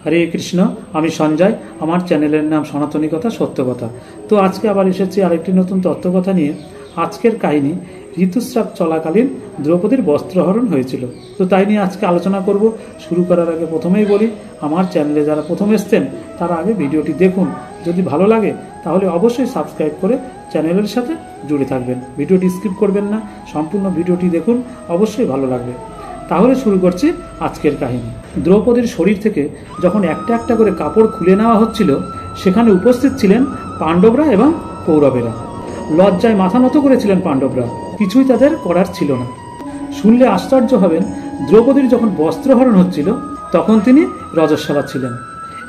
হরে কৃষ্ণ, আমি সঞ্জয়। আমার চ্যানেলের নাম সনাতনী কথা সত্য কথা। তো আজকে আবার এসেছি আরেকটি নতুন তত্ত্বকথা নিয়ে। আজকের কাহিনী, ঋতুস্রাব চলাকালীন দ্রৌপদীর বস্ত্রহরণ হয়েছিল। তো তাই নিয়ে আজকে আলোচনা করব। শুরু করার আগে প্রথমেই বলি, আমার চ্যানেলে যারা প্রথম এসছেন তারা আগে ভিডিওটি দেখুন। যদি ভালো লাগে তাহলে অবশ্যই সাবস্ক্রাইব করে চ্যানেলের সাথে জুড়ে থাকবেন। ভিডিওটি স্কিপ করবেন না, সম্পূর্ণ ভিডিওটি দেখুন, অবশ্যই ভালো লাগবে। তাহলে শুরু করছি আজকের কাহিনী। দ্রৌপদীর শরীর থেকে যখন একটা একটা করে কাপড় খুলে নেওয়া হচ্ছিল, সেখানে উপস্থিত ছিলেন পাণ্ডবরা এবং কৌরবেরা। লজ্জায় মাথা নত করেছিলেন পাণ্ডবরা, কিছুই তাদের করার ছিল না। শুনলে আশ্চর্য হবেন, দ্রৌপদীর যখন বস্ত্রহরণ হচ্ছিল তখন তিনি রজস্বলা ছিলেন।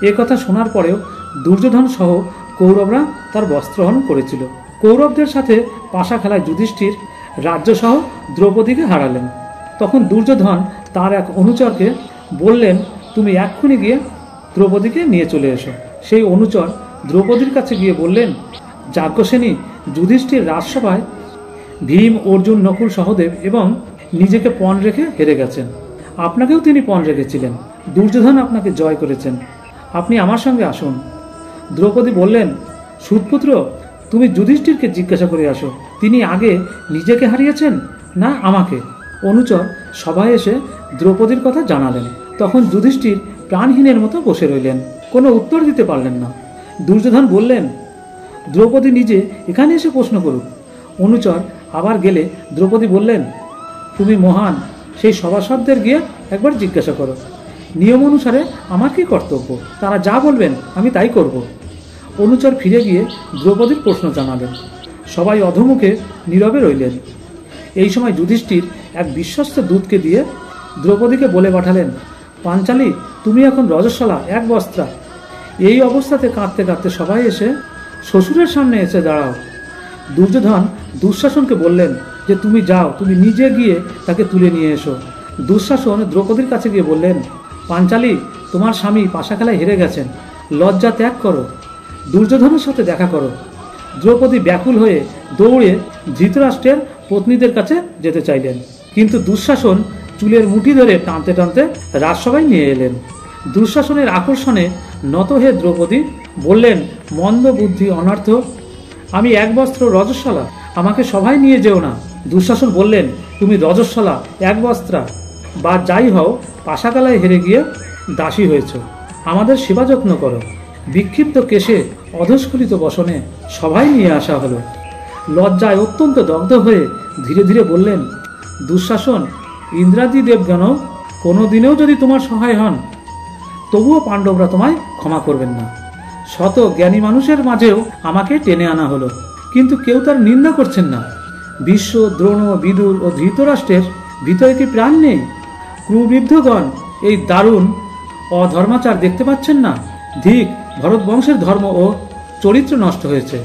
এ কথা শোনার পরেও দুর্যোধন সহ কৌরবরা তার বস্ত্রহরণ করেছিল। কৌরবদের সাথে পাশা খেলায় যুধিষ্ঠির রাজ্যসহ দ্রৌপদীকে হারালেন। তখন দুর্যোধন তার এক অনুচরকে বললেন, তুমি এক্ষুনি গিয়ে দ্রৌপদীকে নিয়ে চলে এসো। সেই অনুচর দ্রৌপদীর কাছে গিয়ে বললেন, যাজ্ঞসেনী, যুধিষ্ঠির রাজসভায় ভীম, অর্জুন, নকুল, সহদেব এবং নিজেকে পণ রেখে হেরে গেছেন। আপনাকেও তিনি পণ রেখেছিলেন। দুর্যোধন আপনাকে জয় করেছেন, আপনি আমার সঙ্গে আসুন। দ্রৌপদী বললেন, সুতপুত্র, তুমি যুধিষ্ঠিরকে জিজ্ঞাসা করে আসো, তিনি আগে নিজেকে হারিয়েছেন না আমাকে। অনুচর সভায় এসে দ্রৌপদীর কথা জানালেন। তখন যুধিষ্ঠির প্রাণহীনের মতো বসে রইলেন, কোনো উত্তর দিতে পারলেন না। দুর্যোধন বললেন, দ্রৌপদী নিজে এখানে এসে প্রশ্ন করুক। অনুচর আবার গেলে দ্রৌপদী বললেন, তুমি মহান, সেই সভাসদদের গিয়ে একবার জিজ্ঞাসা করো। নিয়ম অনুসারে আমার কি কর্তব্য? তারা যা বলবেন আমি তাই করব। অনুচর ফিরে গিয়ে দ্রৌপদীর প্রশ্ন জানালেন। সবাই অধমুখে নীরবে রইলেন। এই সময় যুধিষ্ঠির এক বিশ্বস্ত দূতকে দিয়ে দ্রৌপদীকে বলে পাঠালেন, পাঞ্চালী, তুমি এখন রজস্বলা, এক বস্ত্রা। এই অবস্থাতে কাঁদতে কাঁদতে সবাই এসে শ্বশুরের সামনে এসে দাঁড়াও। দুর্যোধন দুঃশাসনকে বললেন যে তুমি যাও, তুমি নিজে গিয়ে তাকে তুলে নিয়ে এসো। দুঃশাসন দ্রৌপদীর কাছে গিয়ে বললেন, পাঞ্চালী, তোমার স্বামী পাশা খেলায় হেরে গেছেন, লজ্জা ত্যাগ করো, দুর্যোধনের সাথে দেখা করো। দ্রৌপদী ব্যাকুল হয়ে দৌড়ে ধৃতরাষ্ট্রের পত্নীদের কাছে যেতে চাইলেন, কিন্তু দুঃশাসন চুলের মুঠি ধরে টানতে টানতে রাজসভায় নিয়ে এলেন। দুঃশাসনের আকর্ষণে নত হয়ে দ্রৌপদী বললেন, মন্দ বুদ্ধি অনর্থ, আমি এক বস্ত্র রজস্বলা, আমাকে সভায় নিয়ে যেও না। দুঃশাসন বললেন, তুমি রজস্বলা, এক বস্ত্রা বা যাই হও, পাশাকালায় হেরে গিয়ে দাসী হয়েছ, আমাদের সেবা যত্ন করো। বিক্ষিপ্ত কেশে অধস্খলিত বসনে সভায় নিয়ে আসা হলো। লজ্জায় অত্যন্ত দগ্ধ হয়ে ধীরে ধীরে বললেন, দুঃশাসন, ইন্দ্রাদি দেবগণ কোনোদিনেও যদি তোমার সহায় হন, তবুও পাণ্ডবরা তোমায় ক্ষমা করবেন না। শত জ্ঞানী মানুষের মাঝেও আমাকে টেনে আনা হলো, কিন্তু কেউ তার নিন্দা করছেন না। ভীষ্ম, দ্রোণ, বিদুর ও ধৃতরাষ্ট্রের ভিতরে কি প্রাণ নেই? ক্রুবৃদ্ধগণ এই দারুণ অধর্মাচার দেখতে পাচ্ছেন না? ধিক, ভরত বংশের ধর্ম ও চরিত্র নষ্ট হয়েছে।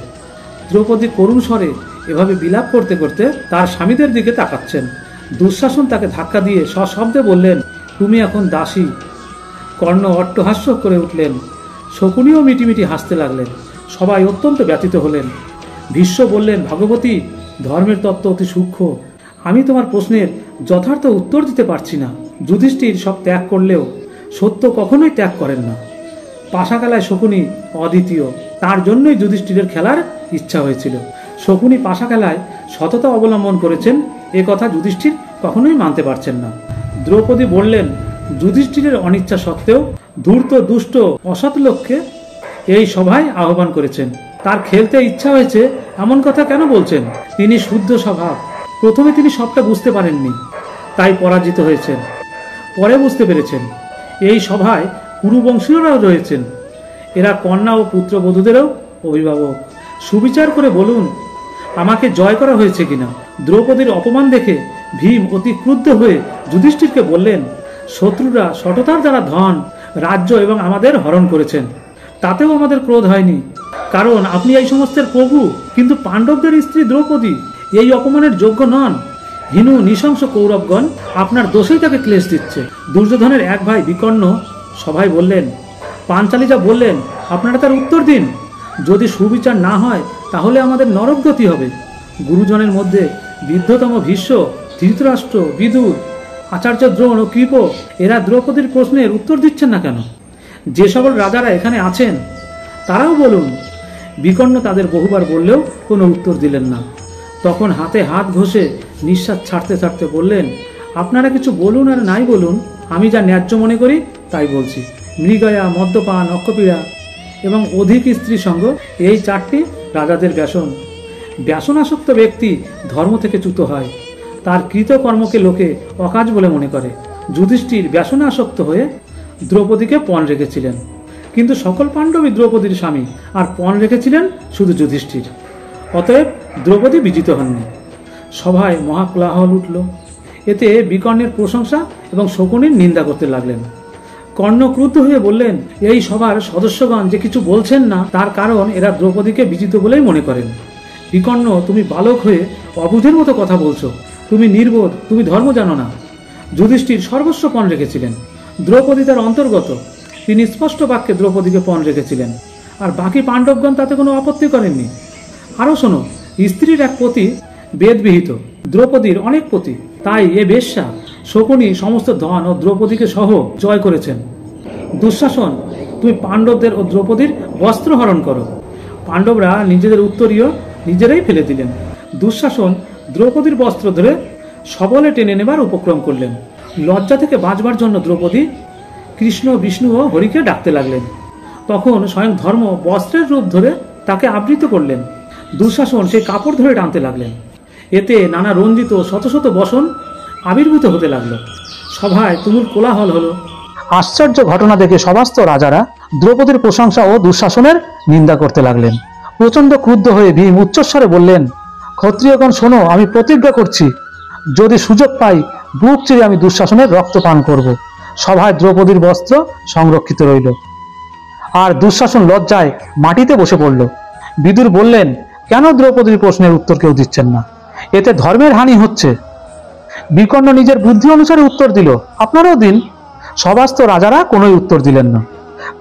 দ্রৌপদী করুণ স্বরে এভাবে বিলাপ করতে করতে তার স্বামীদের দিকে তাকাচ্ছেন। দুঃশাসন তাকে ধাক্কা দিয়ে সশব্দে বললেন, তুমি এখন দাসী। কর্ণ অট্টহাস্য করে উঠলেন, শকুনিও মিটিমিটি হাসতে লাগলেন। সবাই অত্যন্ত ব্যথিত হলেন। ভীষ্ম বললেন, ভগবতী, ধর্মের তত্ত্ব অতি সূক্ষ্ম, আমি তোমার প্রশ্নের যথার্থ উত্তর দিতে পারছি না। যুধিষ্ঠির সব ত্যাগ করলেও সত্য কখনোই ত্যাগ করেন না। পাশা খেলায় শকুনি অদ্বিতীয়, তার জন্যই যুধিষ্ঠিরের খেলার ইচ্ছা হয়েছিল। শকুনি পাশা খেলায় সততা অবলম্বন করেছেন, এ কথা যুধিষ্ঠির কখনোই মানতে পারছেন না। দ্রৌপদী বললেন, যুধিষ্ঠিরের অনিচ্ছা সত্ত্বেও ধূর্ত, দুষ্ট, অসৎ লোককে এই সভায় আহ্বান করেছেন। তার খেলতে ইচ্ছা হয়েছে এমন কথা কেন বলছেন? তিনি শুদ্ধ স্বভাব। প্রথমে তিনি সবটা বুঝতে পারেননি, তাই পরাজিত হয়েছেন। পরে বুঝতে পেরেছেন। এই সভায় কুরুবংশীয়রাও রয়েছেন, এরা কন্যা ও পুত্রবধূদেরও অভিভাবক। সুবিচার করে বলুন, আমাকে জয় করা হয়েছে কিনা। দ্রৌপদীর অপমান দেখে ভীম অতি ক্রুদ্ধ হয়ে যুধিষ্ঠিরকে বললেন, শত্রুরা সততার দ্বারা ধন, রাজ্য এবং আমাদের হরণ করেছেন, তাতেও আমাদের ক্রোধ হয়নি, কারণ আপনি এই সমস্তের প্রভু। কিন্তু পাণ্ডবদের স্ত্রী দ্রৌপদী এই অপমানের যোগ্য নন। হিনু নৃশংস কৌরবগণ আপনার দোষেই তাকে ক্লেশ দিচ্ছে। দুর্যোধনের এক ভাই বিকর্ণ সভায় বললেন, পাঞ্চালী যা বললেন আপনারা তার উত্তর দিন। যদি সুবিচার না হয় তাহলে আমাদের নরকগতি হবে। গুরুজনের মধ্যে বৃদ্ধতম ভীষ্ম, ধৃতরাষ্ট্র, বিদুর, আচার্য দ্রোণ ও কৃপ, এরা দ্রৌপদীর প্রশ্নের উত্তর দিচ্ছেন না কেন? যে সকল রাজারা এখানে আছেন তারাও বলুন। বিকর্ণ তাদের বহুবার বললেও কোনো উত্তর দিলেন না। তখন হাতে হাত ঘষে নিঃশ্বাস ছাড়তে ছাড়তে বললেন, আপনারা কিছু বলুন আর নাই বলুন, আমি যা ন্যায্য মনে করি তাই বলছি। মৃগয়া, মদ্যপান, অক্ষপীড়া এবং অধিক স্ত্রী সঙ্গ এই 4টি রাজাদের ব্যসন। ব্যসনাসক্ত ব্যক্তি ধর্ম থেকে চ্যুত হয়, তার কৃতকর্মকে লোকে অকাজ বলে মনে করে। যুধিষ্ঠির ব্যসনাসক্ত হয়ে দ্রৌপদীকে পণ রেখেছিলেন, কিন্তু সকল পাণ্ডবই দ্রৌপদীর স্বামী, আর পণ রেখেছিলেন শুধু যুধিষ্ঠির। অতএব দ্রৌপদী বিজিত হননি। সভায় মহাকোলাহল উঠল। এতে বিকর্ণের প্রশংসা এবং শকুনির নিন্দা করতে লাগলেন। কর্ণ ক্রুদ্ধ হয়ে বললেন, এই সভার সদস্যগণ যে কিছু বলছেন না তার কারণ এরা দ্রৌপদীকে বিজিত বলেই মনে করেন। বিকর্ণ, তুমি বালক হয়ে অবুঝের মতো কথা বলছো। তুমি নির্বোধ, তুমি ধর্ম জানো না। যুধিষ্ঠির সর্বস্ব পণ রেখেছিলেন, দ্রৌপদী তার অন্তর্গত। তিনি স্পষ্ট বাক্যে দ্রৌপদীকে পণ রেখেছিলেন, আর বাকি পাণ্ডবগণ তাতে কোনো আপত্তি করেননি। আরও শোনো, স্ত্রীর এক পতি বেদবিহিত, দ্রৌপদীর অনেক পতি, তাই এ বেশ্যা শকুনি সমস্ত ধন ও দ্রৌপদীকে সহ জয় করেছেন। দুঃশাসন, তুমি পাণ্ডবদের ও দ্রৌপদীর বস্ত্র হরণ করো। পাণ্ডবরা নিজেদের উত্তরীয় নিজেরাই ফেলে দিলেন। দুঃশাসন দ্রৌপদীর বস্ত্র ধরে সবলে টেনে নেবার উপক্রম করলেন। লজ্জা থেকে বাঁচবার জন্য দ্রৌপদী কৃষ্ণ, বিষ্ণু ও হরিকে ডাকতে লাগলেন। তখন স্বয়ং ধর্ম বস্ত্রের রূপ ধরে তাকে আবৃত করলেন। দুঃশাসন সেই কাপড় ধরে টানতে লাগলেন। এতে নানা রঞ্জিত শত শত বসন আবির্ভূত হতে লাগলো। সভায় তুমুল কোলাহল হলো। আশ্চর্য ঘটনা দেখে সভাস্থ রাজারা দ্রৌপদীর প্রশংসা ও দুঃশাসনের নিন্দা করতে লাগলেন। প্রচণ্ড ক্রুদ্ধ হয়ে ভীম উচ্চস্বরে বললেন, ক্ষত্রিয়গণ শোনো, আমি প্রতিজ্ঞা করছি, যদি সুযোগ পাই বুক চিরে আমি দুঃশাসনের রক্ত পান করব। সভায় দ্রৌপদীর বস্ত্র সংরক্ষিত রইল, আর দুঃশাসন লজ্জায় মাটিতে বসে পড়ল। বিদুর বললেন, কেন দ্রৌপদীর প্রশ্নের উত্তর কেউ দিচ্ছেন না? এতে ধর্মের হানি হচ্ছে। বিকর্ণ নিজের বুদ্ধি অনুসারে উত্তর দিল, আপনারাও দিন। সভাস্থ রাজারা কোনোই উত্তর দিলেন না।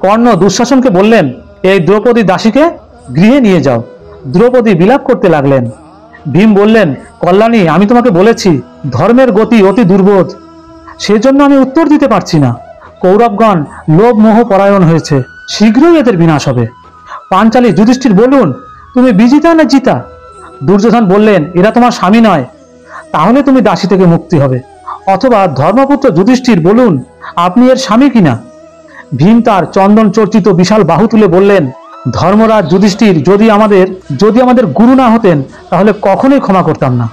কর্ণ দুঃশাসনকে বললেন, এই দ্রৌপদী দাসীকে গৃহে নিয়ে যাও। দ্রৌপদী বিলাপ করতে লাগলেন। ভীম বললেন, কল্যাণী, আমি তোমাকে বলেছি ধর্মের গতি অতি দুর্বোধ, সেজন্য আমি উত্তর দিতে পারছি না। কৌরবগণ লোভ মোহ পরায়ণ হয়েছে, শীঘ্রই এদের বিনাশ হবে। পাঞ্চালী, যুধিষ্ঠির বলুন, তুমি বিজিতা না জিতা? দুর্যোধন বললেন, এরা তোমার স্বামী নয়, তাহলে তুমি দাসী থেকে মুক্তি হবে। অথবা ধর্মপুত্র যুধিষ্ঠির বলুন, আপনি এর স্বামী কিনা? ভীম তার চন্দন চর্চিত বিশাল বাহু তুলে বললেন, ধর্মরাজ যুধিষ্ঠির যদি আমাদের গুরু না হতেন তাহলে কখনোই ক্ষমা করতাম না।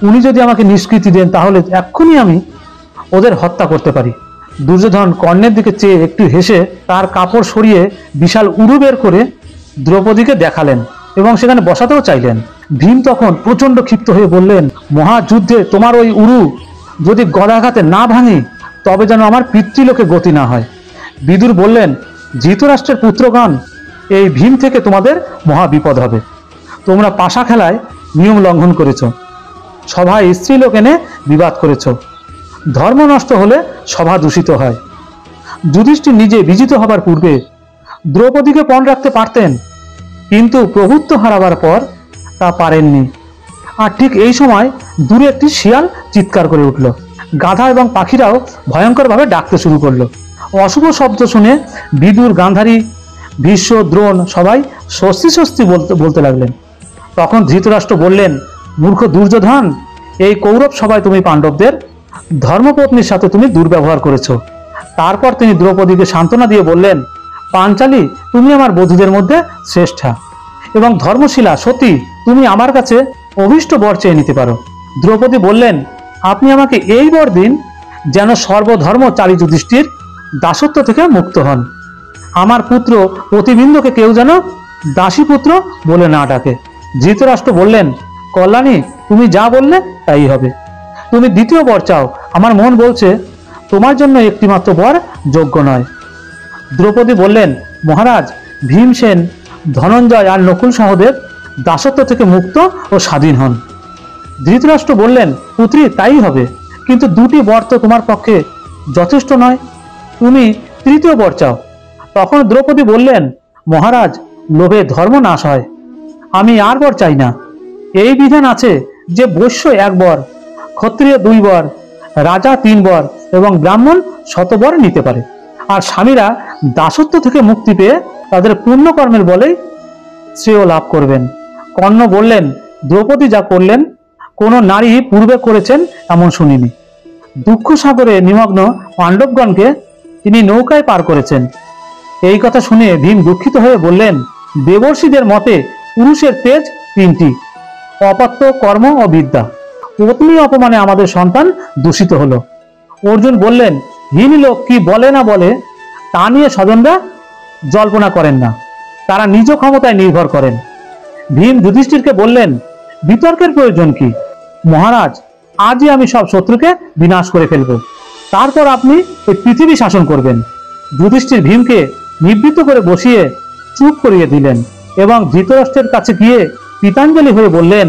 উনি যদি আমাকে নিষ্কৃতি দেন তাহলে এক্ষুনি আমি ওদের হত্যা করতে পারি। দুর্যোধন কর্ণের দিকে চেয়ে একটু হেসে তার কাপড় সরিয়ে বিশাল উরু বের করে দ্রৌপদীকে দেখালেন এবং সেখানে বসাতেও চাইলেন। ভীম তখন প্রচণ্ড ক্ষিপ্ত হয়ে বললেন, মহাযুদ্ধে তোমার ওই উরু যদি গদাঘাতে না ভাঙে তবে যেন আমার পিতৃলোকে গতি না হয়। বিদুর বললেন, ধৃতরাষ্ট্রের পুত্রগণ, এই ভীম থেকে তোমাদের মহা বিপদ হবে। তোমরা পাশা খেলায় নিয়ম লঙ্ঘন করেছ, সভায় স্ত্রীলোক এনে বিবাদ করেছ। ধর্ম নষ্ট হলে সভা দূষিত হয়। যুধিষ্ঠির নিজে বিজিত হবার পূর্বে দ্রৌপদীকে পণ রাখতে পারতেন, কিন্তু প্রভুত্ব হারাবার পর তা পারেননি। আর ঠিক এই সময় দূরে একটি শিয়াল চিৎকার করে উঠল। গাধা এবং পাখিরাও ভয়ঙ্করভাবে ডাকতে শুরু করলো। অশুভ শব্দ শুনে বিদুর, গান্ধারী, ভীষ্ম, দ্রোণ সবাই স্বস্তি স্বস্তি বলতে লাগলেন। তখন ধৃতরাষ্ট্র বললেন, মূর্খ দুর্যোধন, এই কৌরব সভায় তুমি পাণ্ডবদের ধর্মপত্নীর সাথে তুমি দুর্ব্যবহার করেছ। তারপর তিনি দ্রৌপদীকে সান্ত্বনা দিয়ে বললেন, পাঞ্চালী, তুমি আমার বধূদের মধ্যে শ্রেষ্ঠা এবং ধর্মশীলা সতী, তুমি আমার কাছে অভীষ্ট বর চেয়ে নিতে পারো। দ্রৌপদী বললেন, আপনি আমাকে এই বর দিন যেন সর্বধর্মচারী যুধিষ্ঠির দাসত্ব থেকে মুক্ত হন। আমার পুত্র প্রতিবিন্দুকে কেউ যেন দাসীপুত্র বলে না ডাকে। ধৃতরাষ্ট্র বললেন, কল্যাণী, তুমি যা বললে তাই হবে। তুমি দ্বিতীয় বর চাও, আমার মন বলছে তোমার জন্য একটিমাত্র বর যোগ্য নয়। দ্রৌপদী বললেন, মহারাজ, ভীমসেন, ধনঞ্জয় আর নকুল সহদেব দাসত্ব থেকে মুক্ত ও স্বাধীন হন। ধৃতরাষ্ট্র বললেন, পুত্রী, তাই হবে, কিন্তু দুটি বর তো তোমার পক্ষে যথেষ্ট নয়, তুমি তৃতীয় বর চাও। তখন দ্রৌপদী বললেন, মহারাজ, লোভে ধর্ম নাশ হয়, আমি আর বর চাই না। এই বিধান আছে যে বৈশ্য 1 বর, ক্ষত্রিয় 2 বর, রাজা 3 বর এবং ব্রাহ্মণ 100 বর নিতে পারে। আর স্বামীরা দাসত্ব থেকে মুক্তি পেয়ে তাদের পুণ্যকর্মের বলেই শ্রেয় লাভ করবেন। কর্ণ বললেন, দ্রৌপদী যা করলেন কোনো নারী পূর্বে করেছেন এমন শুনিনি। দুঃখ সাগরে নিমগ্ন পাণ্ডবগণকে তিনি নৌকায় পার করেছেন। এই কথা শুনে ভীম দুঃখিত হয়ে বললেন, দেবর্ষিদের মতে পুরুষের তেজ তিনটি, অপত্য, কর্ম ও বিদ্যা। পত্নী অপমানে আমাদের সন্তান দূষিত হলো। অর্জুন বললেন, হীন লোক কি বলে না বলে তা নিয়ে স্বজনরা জল্পনা করেন না, তারা নিজ ক্ষমতায় নির্ভর করেন। ভীম যুধিষ্ঠিরকে বললেন, বিতর্কের প্রয়োজন কি? মহারাজ, আজই আমি সব শত্রুকে বিনাশ করে ফেলব, তারপর আপনি এই পৃথিবী শাসন করবেন। যুধিষ্ঠির ভীমকে নিবৃত্ত করে বসিয়ে চুপ করিয়ে দিলেন এবং ধৃতরাষ্ট্রের কাছে গিয়ে পিতাঞ্জলি হয়ে বললেন,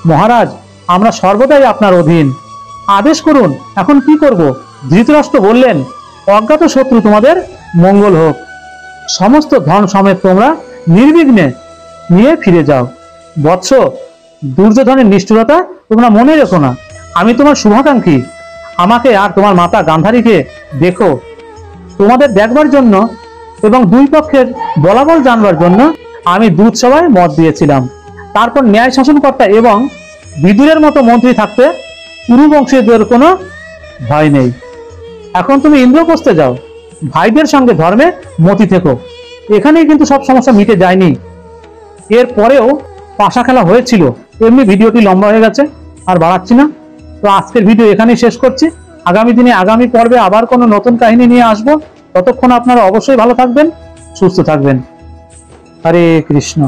মহারাজ, আমরা সর্বদাই আপনার অধীন, আদেশ করুন, এখন কি করব? ধৃতরাষ্ট্র বললেন, অজ্ঞাত শত্রু তোমাদের মঙ্গল হোক, সমস্ত ধন সমেত তোমরা নির্বিঘ্নে নিয়ে ফিরে যাও। বৎস, দুর্যোধনের নিষ্ঠুরতা তোমরা মনে রেখো না, আমি তোমার শুভাকাঙ্ক্ষী। আমাকে আর তোমার মাতা গান্ধারীকে দেখো। তোমাদের দেখবার জন্য এবং দুই পক্ষের বলাবল জানবার জন্য আমি দূতসভায় মত দিয়েছিলাম। তারপর ন্যায় শাসনকর্তা এবং বিদুরের মতো মন্ত্রী থাকতে কুরুবংশীয়দের কোনো ভয় নেই। এখন তুমি ইন্দ্রপ্রস্থে যাও, ভাইদের সঙ্গে ধর্মে মতি থেকো। এখানেই কিন্তু সব সমস্যা মিটে যায়নি, এর পরেও পাশা খেলা হয়েছিল। এমনি ভিডিওটি লম্বা হয়ে গেছে, আর বাড়াচ্ছি না। তো আজকের ভিডিও এখানেই শেষ করছি। আগামী দিনে আগামী পর্বে আবার কোনো নতুন কাহিনী নিয়ে আসবো। ততক্ষণ আপনারা অবশ্যই ভালো থাকবেন, সুস্থ থাকবেন। হরে কৃষ্ণ।